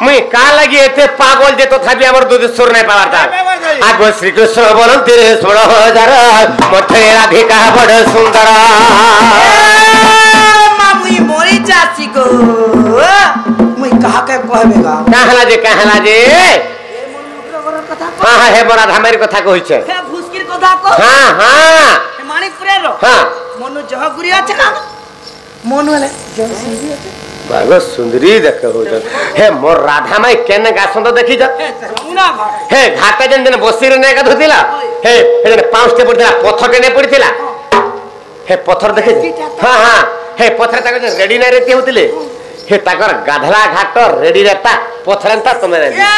मुई का लगी एते पागल जे तथापि हमर दूध सुर नहीं पावारता आगो श्री कृष्ण बोलंती 16,000 मथे राधिका बड़ सुंदर मुई मोरी जासी को मुई कहा के कहबेगा कहला जे हां हां हे बड़ा धामेर कथा कहै छै हे भुसकिर कथा को हां हां मानिकपुरे रो हां मनु जह गुरी আছে না মनु হলে জহ সুন্দরী আছে बागो सुंदरी देख हो हे मोर राधा माई केने गासंद देखि जा हे घाटा जन जन बसी रे नेका धुतिला हे जन पांचटे पड़थिला पत्थरटे ने पड़थिला हे पत्थर देखे हां हां हे पत्थर ताक रेडी ना रेती होतिले हे ताकर गाधला घाट रेडी रहता पत्थरंता तमे रे ए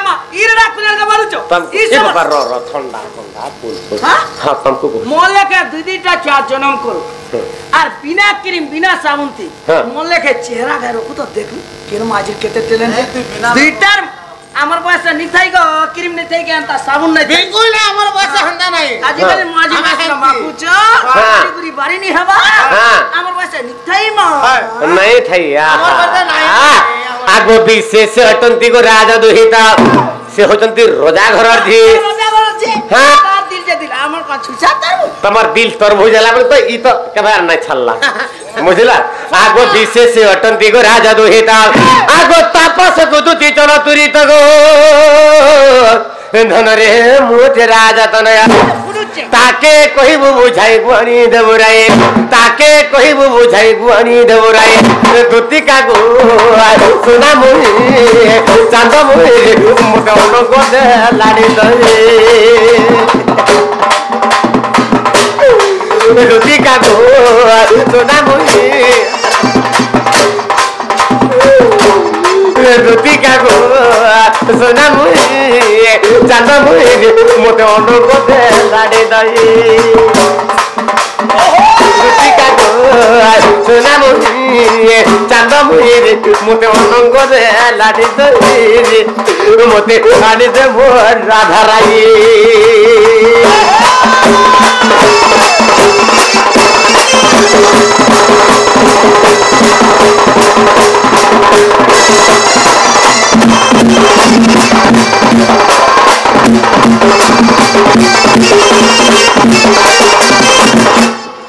मा इरडा कुलर का बालुचो ई सब पर रो ठंडा ठंडा फूल हां तुमको मोले के दुईटा चार जन्म करो আর বিনা ক্রিম বিনা সাবুন থি মন লেখে চেহারা গায় রকু তো দেখু কেন মাঝে কেতে ট্যালেন্ট দুইটার আমার বয়স নিথাই গো ক্রিম নিথাই কে আনতা সাবুন নাই बिल्कुल না আমার বয়স হন্দা নাই আজি কালে মাঝে মাছ মাকুচ গুরি বাড়ি নি হবা আমার বয়স নিথাই মা नहीं थैया আমার বয়স নাই आगो विशेष अटंती को राजा दुहिता से होचंती रोजा घर धी रोजा घर जे हां तार दिल जे दिल हमर का छुचा तारू तमर दिल तरबूज जाला बोले तो ई तो कबार नहीं छल्ला बुझला आगो विशेष अटंती को राजा दुहिता आगो तापस को दुति चल तुरी तगो धन रे मोते राजा तनया ताके कहिबु बुझाई गुआनी देबुराए ताके कहिबु बुझाई गुआनी देबुराए दुति का गो सुना मुई चांद मुई मोटे ओनो गोदे लाडी दई दुति का गो सुना मुई दुति का गो सुना मुई चांद मुई मोटे ओनो गोदे लाडी दई दुति का गो सुना मुई चांद मुई मोटे ओनो गोदे लाडी दई मोटे लाडी दे मोर राधा राई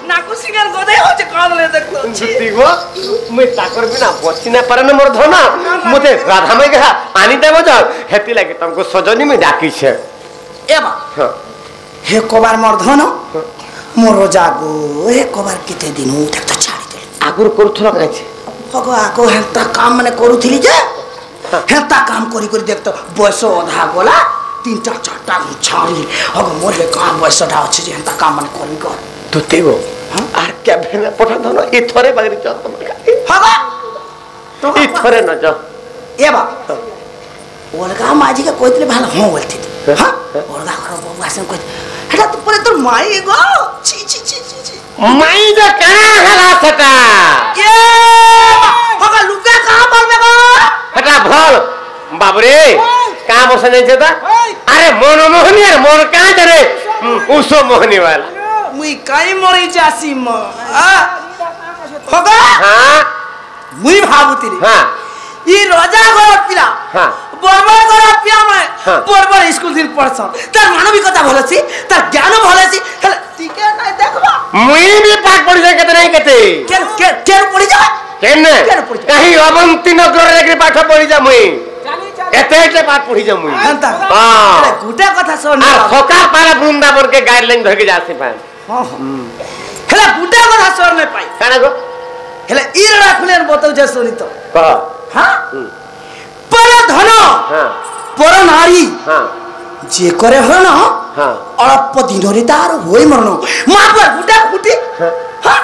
नाकु सिंगर गोदे हो जे कान ले देखलो दुति गो मुई ताकर बिना बची ना पारे न मोर धन मोते राधा माई कहा आनी देबो जा हेती लागे तुमको सजनी में डाकी छे एबा हे कोबार मोर धन मोर जागो हे कोबार केते दिन उ तक तो छाड़ी दे आगुर करूथला काई छे हगो आगो हेता काम माने करूथिली जे हेता काम करी करी देख तो बयस अधा गोला तीनटा चारटा छाड़ी हगो मोर ले काम बयसटा अछि जे हेता काम माने करी कर दुति गो आर क्या भेना पठा धन ई थरे बागरी चल तुम हगो तो ई थरे न जा एबा ओलगा माजी के कोइतले भाला हो बोलती थी हां ओलगा घर बबुआ से कोइ हेटा तो परे तो माई गो छी छी छी छी माई जो कहां हला सका ये हगो लुका कहां बोल में गो हटा भल बाबरे कहां बसे नहीं छता अरे मोहनी यार मोर कहां जरे उसो मोहनी वाला मुई काई मरी जासी म हगो हां मुई भाबुती रे हां ई रोजा घर पिला हां बरबर घर पिया मैं बरबर स्कूल दिन पढ़छ तार मानविकता भलसी तार ज्ञान भलसी हले टिके नै देखबा मुई भी पाठ पढ़ी जाए कते नहीं कते के पढ़ी जा केने कहीं अवंती नगर रे पाठ पढ़ी जा मुई एते एते पाठ पढ़ी जा मुई अंता हां गुटा कथा सुन आ सकार पाला वृंदावन के गाइडलाइन धर के जासी पाए हां हले गुटा कथा सुन नै पाई काना गो हले इरडा खुलेन बतौ जे सुनी तो कह हां पर धन हां पर नारी हां जे करे हो ना हां अल्प दिन रे तार होई मरनो मां पर गुटा फुटी हां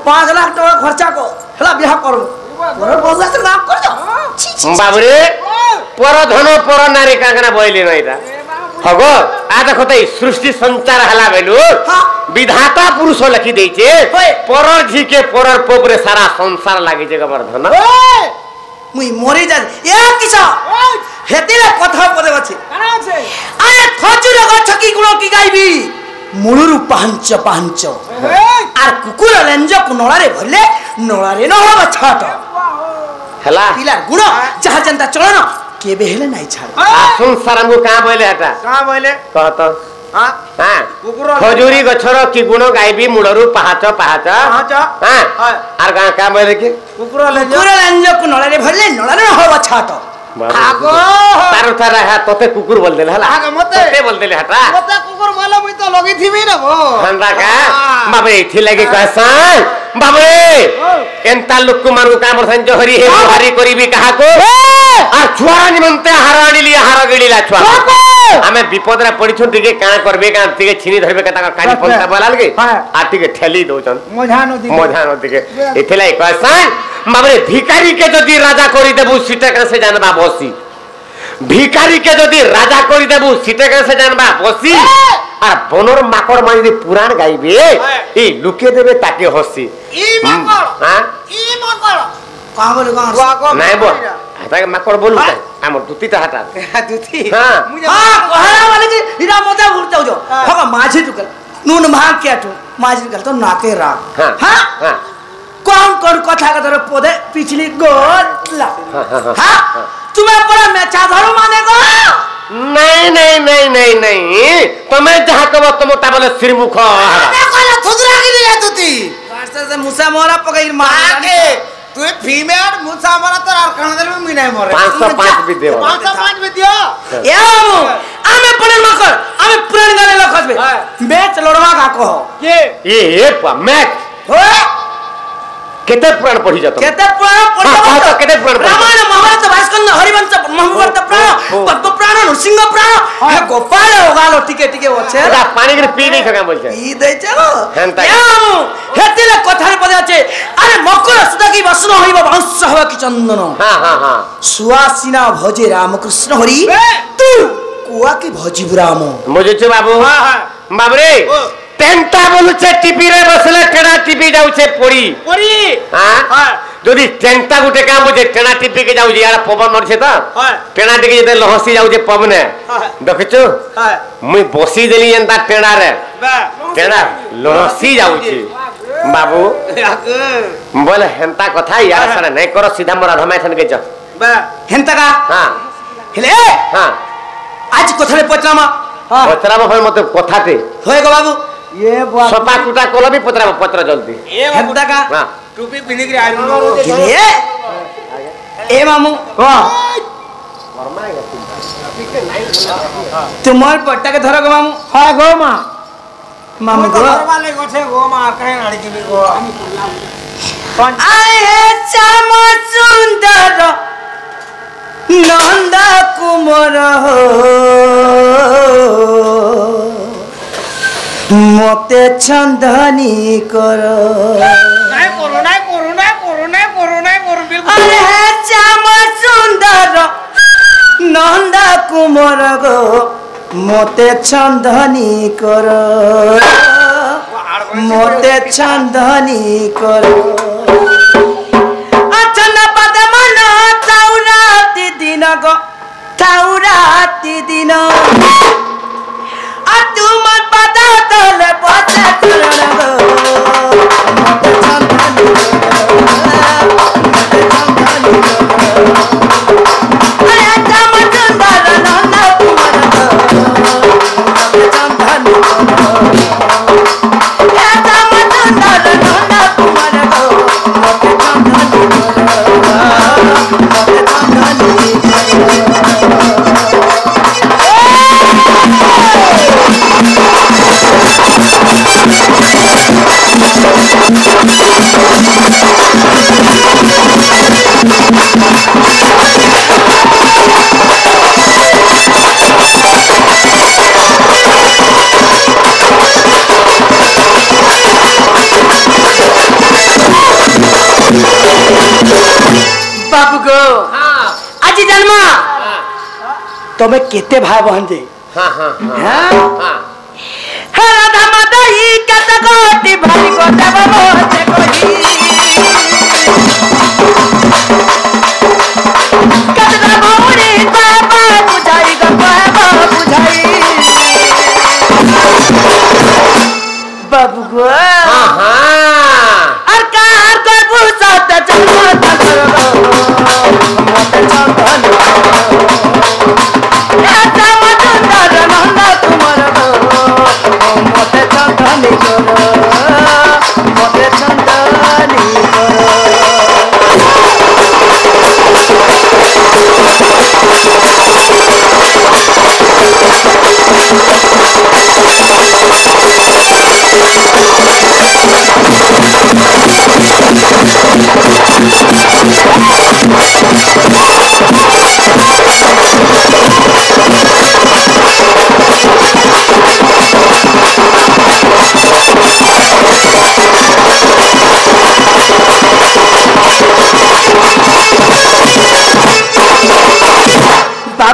5 लाख टका खर्चा को हला बियाह करू पर बबुआ से नाम कर दो बाबरे पर धन पर नारी कांगना बोइले नइरा हगो आ देखो तई सृष्टि संचार हला बेलु विधाता पुरुष लखी देई छे पर झी के परर पोपरे सारा संसार लागि जे गबर धन मुई मरि जा ए किसा हेतिले कथा पदे अछि काना छै आए खजुर गछ की गुण की गाइबी मुलुरु पांच पांच आर कुकुर लेंज को नळा रे भरले नळा रे न होबा छाट हला पिला गुण जहा जनता चलन केबे हेले नहीं छाड़ आसुन सार हमको कहाँ बोले हटा कहाँ बोले कह तो हाँ हाँ कुकुर खजूरी गछर कि गुण गायबी मुड़रू पाहाच पाहाच पाहाच हाँ हाँ आर कहाँ कहाँ बोले कि कुकुर ले कुकुर लांजो को नळारे भरले नळारे हवा छाट आगो तार तारा है तोते कुकुर बोल देले हला आगो मते तोते बोल देले हटा मते कुकुर बोले मुई तो लगी थी ना वो हंदा का बाबे इथि लगे कहसान बाबे एंता लोक को मारू काम रसन जो हरी हे हरी करीबी कहा को आ छुआ निमंते हाराणी लिया हारा गळीला छुआ आमे विपद रे पड़ी छु टिके काना करबे का टिके छिनी धरबे का ताका कानी पंता बोलाल के आ टिके ठेली दोचन मझा नदी के इथि लगे कहसान बाबे भिखारी के जदी राजा करी देबू सीटे का से जानबा बसी भिखारी के जदी राजा करी देबू सीटे का से जानबा बसी আর বনর মাকড় মানে যদি পুরাণ গাইবে এই লুকে দেবে তাকে হসি ই মাকড় হ্যাঁ ই মাকড় कहां बोले कहां নাই বল তাকে মাকড় বলু তাই আমার দুতিটা হাটা দুতি হ্যাঁ हां कहला वाले कि इरा मजा उड़ता जो हगा माझी टुकल नून भाग के आटू माझी टुकल तो नाके रा हां हां हां कौन कौन कथा का तरफ पोदे पिछली गोला हां तुम्हें बड़ा मैचा धरो माने को नहीं नहीं नहीं नहीं नहीं तुम्हें जहां कबो तुम ताबले सिरमुख कहला थुदरा के लिए तुती वास्ते से मुसा मोरा पकड़ मार आके तू फीमेल मुसा मरा तो और कहां दल में मी नहीं मरे 505 भी देव 505 भी दियो यामु आमे पड़न मकर आमे पुराण गाले लखसबे मैच लड़वा का कहो ये मैच हो केते पुराण पढ़ी जातो केते पुराण पढ़ी हां तो केते पुराण रामायण महाभारत भास्कर हरिवंश महाभारत पुराण पद्म पुराण नृसिंह पुराण हे गोपाल होगालो टिके टिके होछे এটা পানি করে পি দেই সকা বলছে पी दे चलो হেনতা यामु हेतिले कथार पदे আছে আরে মকর সুদা কি বসন হইব বংশ হবা কি চন্দন हां हां हां सुवासिना भजे रामकृष्ण हरि तू कुआ की भजी राम বুঝেছো বাবু हां हां বাবরে টেন্টা বলছে টিপি রে বসলে টেনা টিপি যাউছে পড়ি পরি হ্যাঁ हां যদি টেন্টা গুটে কাম বুঝে টেনা টিপি কে যাউছে আর পবন নরছে তো हां টেনা দিকে যেতে লহসি যাউছে পবনে দেখছো हां মুই বসি দেলি এন্তা টেনা রে बा টেনা লহসি যাউছে বাবু आके বলে হেনতা কথা ইয়ার সারা নাই করো সিধা মোরা ধমাই থান কে যা बा হেনতা কা হ্যাঁ হেলে হ্যাঁ আজ কথারে পচরামা পচরাবো ভাই মতে কথাতে হয়ে গো বাবু ये बात সপা কুটা কলবি পচরাবো পত্র জলদি ए হেনতা কা হ্যাঁ टोपी पहन के आइल হেলে এ মামু তোমার পট্টাকে ধরো গো মামু हां गो मां मामू गो घर वाले गोछे गो मां कहे गाड़ी की गो आए हे श्याम सुंदर नंद कुमार मते छंदनी कर नहीं करो नहीं करो नहीं करो नहीं करो नहीं करो बिल्कुल अरे हे श्याम सुंदर नंद कुमार गो मते छंदनी कर मते छंदनी कर अचना पदमन ताउराती दिन गो ताउराती दिन आ तुमर पदा तले पते चरण गो मते छंदनी अरे श्याम सुंदर नंद कुमार गो मते छंदनी बाबू गो आज जन्म तुम्हें केते भाई बहन दे हाँ हाँ हाँ हाँ हे राधा माता ही कत कोटि भाई को देव मोहते कोई कतना भौरी बाबा बुझाई गो बाबा बुझाई बाबू गो हाँ हाँ और कार को बुझाते जन्म तक मत चंदन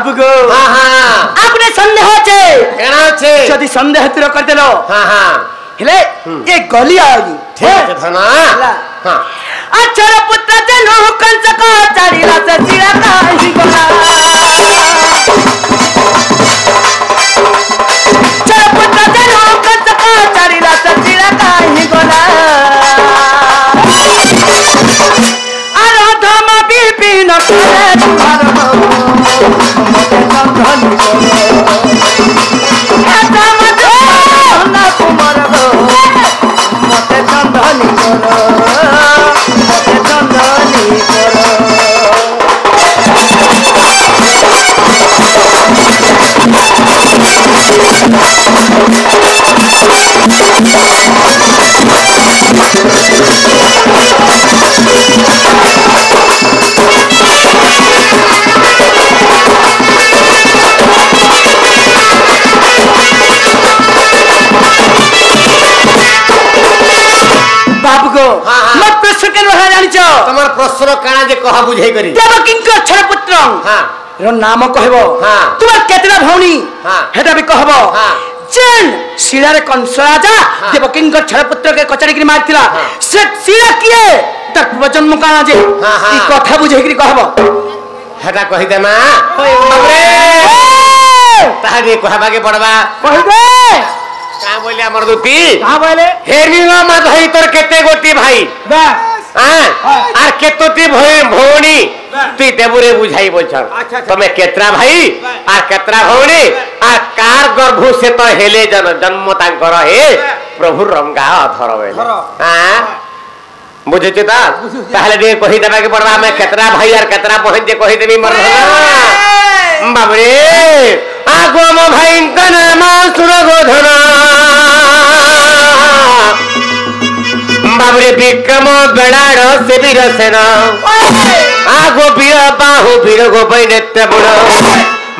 बाबू गो हाँ हाँ आपने संदेह छे केना छे जदि संदेह दूर कर देलो हाँ हाँ हेले ये गली आगी ठीक है धना हाँ अक्षर पुत्र जनो कंस का चारीला से चिड़ा काहि गोला अक्षर पुत्र जनो कंस का चारीला से चिड़ा काहि गोला आराधम विपिन करे तुम्हार मते संधन आराधम ना कुमार गो मते संधन करो मते संधन करो बाबू गो हाँ, हाँ। मत प्रश्न के रहा जानि छ तमर प्रश्न काना जे कहा बुझाई करी देवकी के अक्षर पुत्र हाँ रो नाम कहबो हाँ। तुम केतना भौणी हाँ। हेटा भी कहबो हाँ। जेन शिलारे कंस राजा हाँ। देवकी के अक्षर पुत्र के कचड़ी गिरी मारथिला हाँ। से शिला किए तर पूर्वजन्म काना जे हाँ, हाँ। ई कथा बुझाई करी कहबो हेटा कहि दे ना बाबरे ताहा जे कहबा के पड़बा कहि दे का बोले हमर दूती कहां बोले हेरिनो मत हई तोर केते गोटी भाई बस हां आर केतोटी भौणी तुई देबुरे बुझाई बोलछन अच्छा। तमे केतरा भाई आर केतरा भौणी आर कार गर्भ से तो हेले जन्म तांकर हे प्रभु रंगा अधर बेले हां बुझे ता पहले दे कहि देबा के पड़वा मैं केतरा भाई आर केतरा बहन जे कहि देबी मर बाबरे आगो म भाई कन मा सुर गोधना बाबरे विक्रम बेड़ाड़ से वीर सेना आगो वीर बाहु वीर गोपै नेत्र बुण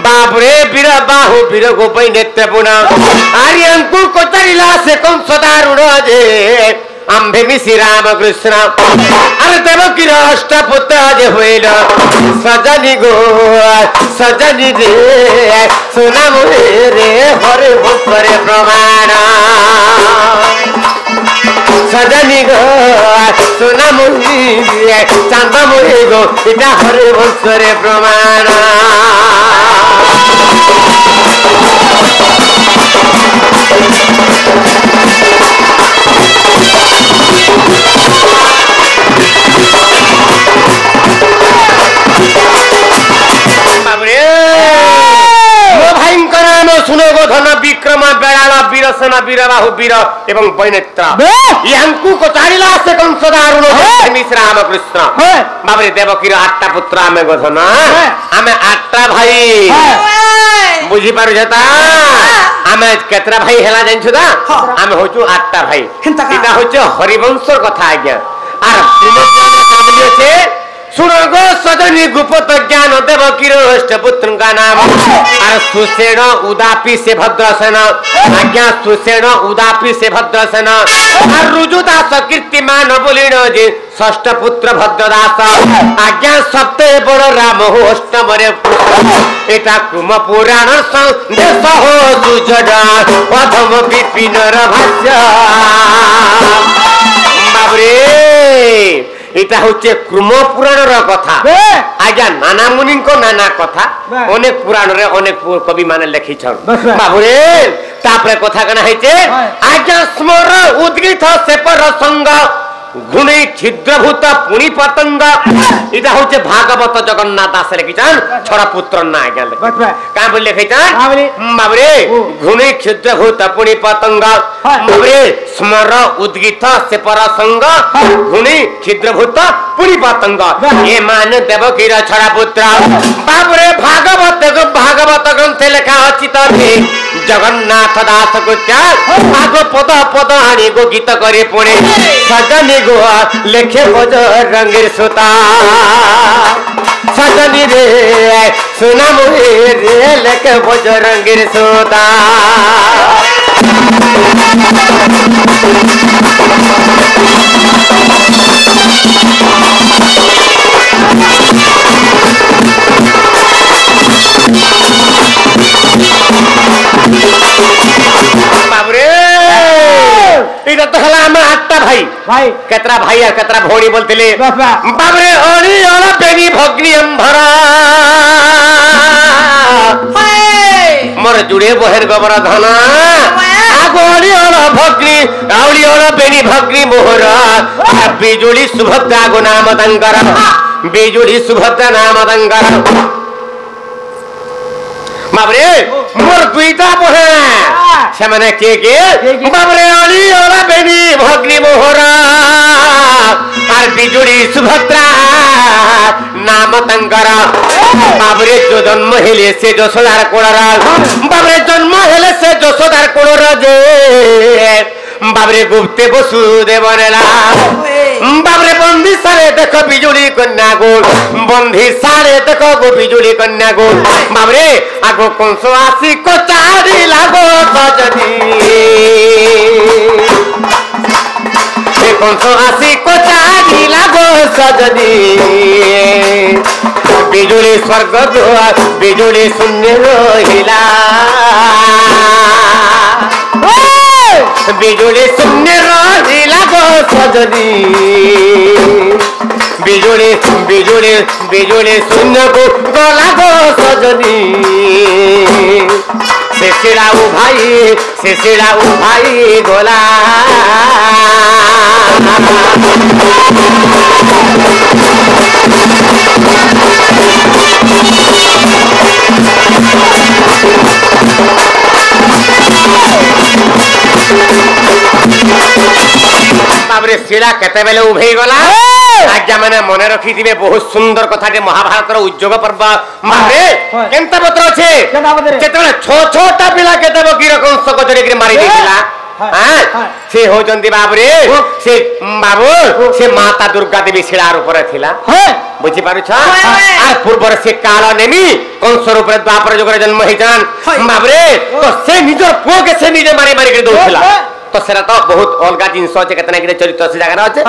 बाबरे वीर बाहु वीर गोपै नेत्र बुण आर्यंकु कोतरिला से कौन सदारुण जे आंबे मिसी राम कृष्ण अरे देवकी अष्टपुत्र जे होइल सजनी गो सजनी रे सुना मोरे रे हरे भूपरे प्रमाण सजनी गो सुना मोरे चांद मोरे गो इटा हरे भूपरे प्रमाण बाबरे मो भाईंकर नाम सुनो गो धन विक्रम बेड़ाल वीर सेना वीर बाहु वीर एवं बैनेत्र यांकु को चारिला से कौन सदारुण मिश्र राम कृष्ण बाबरे देवकी आठटा पुत्र आमे गो धन आमे आठटा भाई बुझी पारु जता आमे केतरा भाई हेला जानिछु दा आमे होचु आठटा भाई इटा होचु हरिवंश कथा आज्ञा आर कामलियो छे सुनो गो सजनी गुप्त ज्ञान देवकी अष्टपुत्र का नाम और सुसेन उदापी से भद्रसेन आज्ञा सुसेन उदापी से भद्रसेन और रुजुदास कीर्तिमान बोलिन जे षष्ठ पुत्र भद्रदास आज्ञा सप्ते बड़ राम हो अष्टम रे एटा कुम पुराण संदेश हो सुजडा अधम विपिन भाष्य बाबरे इटा होचे क्रम पुराण रो कथा आज्ञा नाना मुनि को नाना कथा अनेक पुराण रे अनेक कवि माने लिखि छन बाबुरे तापरे कथा कना हेचे आज्ञा स्मर उद्गित से पर संग गुणी छिद्रभूत पुणी पतंग इटा होचे भागवत जगन्नाथ दास लिखिछन छोड़ा पुत्र ना आज्ञा का बोल लिखिछन बाबरे गुणी छिद्रभूत पुणी पतंग बाबरे स्मर उद्गित से पर संग गुणी छिद्रभूत पुणी पतंग ये मान देवकी छोड़ा पुत्र बाबरे भागवत ग्रंथ लिखा अछि तबे जगन्नाथ दास को आगो पद पद आनी गो गीत करे पुणे सजनी गो लेखे बज रंगीर सुता सजनी रे सुना मोहे रे लेखे बज रंगीर सुता এইটা তো হলো আমার 8টা ভাই ভাই কেতরা ভাই আর কেতরা ভৌণী বলতিলে বাবা বাবরে অলি অলা বেনি ভগ্নি অম্ভরা মোর জুড়ে বহের গোবর্ধন আগলি অল ভগ্নি আউলি অল বেনি ভগ্নি মোহরা বিজুলি সুভদ্রা গো নাম তাঙ্কর বিজুলি সুভদ্রা নাম তাঙ্কর বাবরে মোর দুইটা বহে সেমানে কে কে বাবরে অলি অল বেনি ভগ্নি মোহরা আর বিজুলি সুভদ্রা নাম তাঙ্কর বাবরে জন্ম হেলে সে যশোদার কোড়ারা বাবরে জন্ম হেলে সে যশোদার কোড়ারা যে বাবরে গুপ্তে বসুদেব নেলা বাবরে বন্ধি সারে দেখো বিজুলি কন্যা গোল বন্ধি সারে দেখো গো বিজুলি কন্যা গোল বাবরে আগো কংস আসি কচারি লাগো সজনী কংস আসি কচারি লাগো সজনী বিজুলি স্বর্গ বিজুলি শূন্য রহিলা বিজুলি শূন্য রহিলা গো সজনী বিজুলি বিজুলি বিজুলি শূন্য গলা গো সজনী শেষেরাও ভাই গোলা তারপরে শিলা কেতেবেলে উভেই গলা আজ্ঞা মানে মনে রখিথিবে বহুত সুন্দর কথাটি মহাভারতর উদ্যোগ পর্ব মানে কেনতা পত্র আছে যেতবে ছটা পিলা কেতেব কি রকম সকজরে মারি দিয়েছিলা সে হচ্ছেন বাবরে সে বাবু সে মাতা দুর্গা দেবী শিলার উপরে ছিলা বুঝিপারুছ আর পূর্বরে সে কাল নেমি কংসর উপরে দ্বাপর যুগরে জন্ম হয়েছেন বাবরে তো সে নিজের পুয়কে সে নিজে মারি মারি করে দৌড়ছিল তো সেটা তো বহুত অলগা জিনিস আছে কেতনা কি চরিত্র আছে জায়গা আছে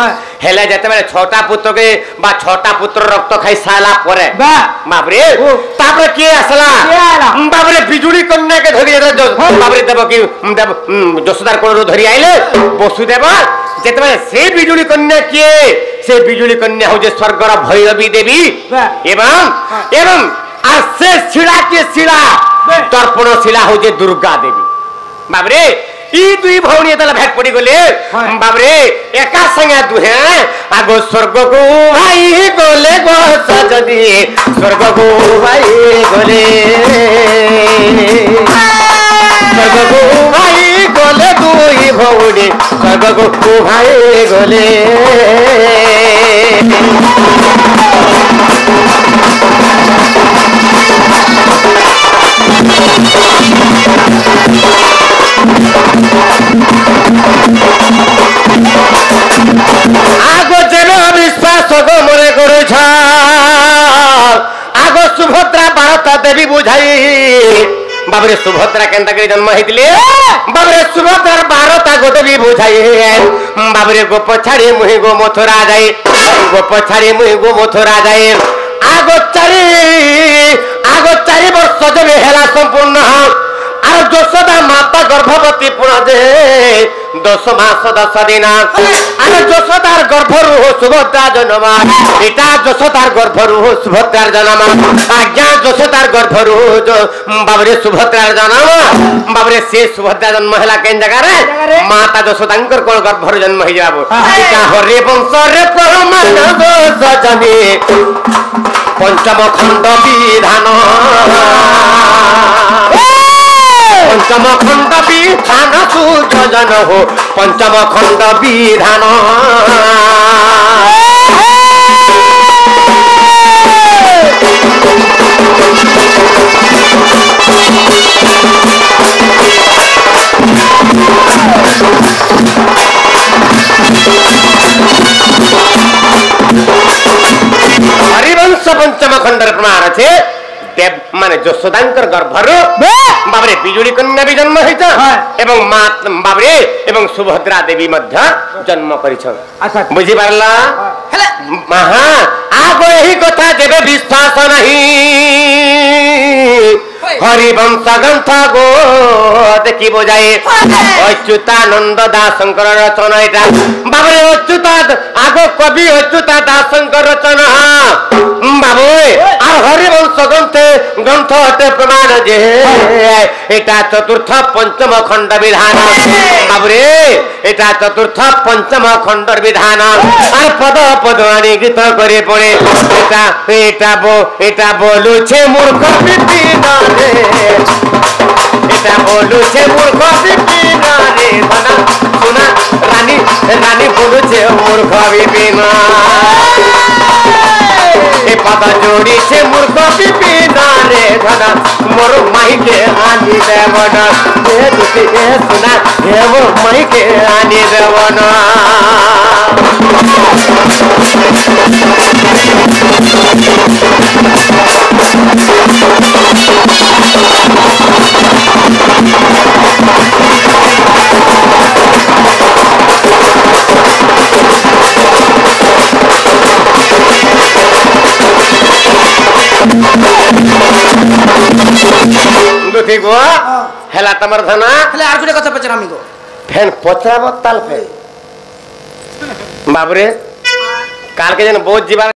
হেলে যেতেবেলে 6টা পুত্রকে বা 6টা পুত্র রক্ত খাই সারা পরে বাবরে তারপরে কে আসলা বাবরে বিজুলি কন্যাকে ধরি বাবরে দেব কি দেব যশোদার কোন ধরি আইলে বসুদেব যেতেবেলে সে বিজুলি কন্যা কে সে বিজুলি কন্যা হচ্ছে স্বর্গর ভৈরবী দেবী এবং এবং আর সে শিলা কে শিলা দর্পণ শিলা হচ্ছে দুর্গা দেবী বাবরে ই দুই ভৌণী তাহলে ভেট পড়ি গলে বাবরে একা সঙ্গে দুহে আগো স্বর্গকু ভাই গলে গো সজনী স্বর্গকু ভাই গলে স্বর্গকু ভাই গলে দুই ভৌণী স্বর্গকু ভাই গলে আগো যেন বিশ্বাস গো মনে করেছ আগো সুভদ্রা বারতা দেবী বুঝাই বাবরে সুভদ্রা কেনতা করে জন্ম হয়েছিলে বাবরে সুভদ্রার বারতা গো দেবী বুঝাই বাবরে গোপ ছাড়ি মুহি গো মথুরা যাই গোপ ছাড়ি মুহি গো মথুরা যাই আগো চারি বর্ষ যবে হেলা সম্পূর্ণ আর যশোদা মাতা গর্ভবতী পুরা যে 10 মাস 10 দিন আর যশোদার গর্ভরু সুভদ্রা জন্ম এটা যশোদার গর্ভরু সুভদ্রার জন্ম আজ্ঞা যশোদার গর্ভরু বাবরে সুভদ্রার জন্ম বাবরে সে সুভদ্রা জন্ম হেলা কেন জায়গারে মাতা যশোদাঙ্কর কোন গর্ভরু জন্ম হয়ে যাব এটা হরে বংশরে প্রমাণ সজনী পঞ্চম খণ্ড বিধান पंचम खंड विधान सुजन हो पंचम खंड विधान हरिवंश पंचम खंडर प्रमाण अच्छे देव माने যশোদাঙ্কর গর্ভর বাবরে বিজুলি কন্যা বি জন্ম হইছ এবং মা বাবরে এবং সুভদ্রা দেবী মধ্য জন্ম করিছ আচ্ছা বুঝি পারলা হেলে মহা আগো এই কথা যেবে বিশ্বাস নাই হরিবংশ গ্রন্থ গো দেখিব যাই অচ্যুতানন্দ দাসঙ্কর রচনা এটা বাবুরে অচ্যুতা আগ কবি অচ্যুতা দাসঙ্কর রচনা বাবু আর হরিবংশ গ্রন্থ প্রমাণ যে এটা চতুর্থ পঞ্চম খণ্ড বিধান বাবুরে এটা চতুর্থ পঞ্চম খণ্ডর বিধান আর পদ পদ আনি গীত করে পড়ে এটা বলুছে মূর্খ বিপিন রে এটা বলুছে মূর্খ বিপিন রে ধনা শোনা রানী রানী বলুছে মূর্খ বিপিন এ পদ जोड़ी मूर्ख पिपीना रे धना मोर माई के आनी देवना ये दुखी ए सुना हे मोर माई के आनी देवना दुखी गो हेला तमर धना हेले आर गुटे कथा पचरामी गो फेन पचराबो ताल फे बाबरे काल के जन बहुत जीवा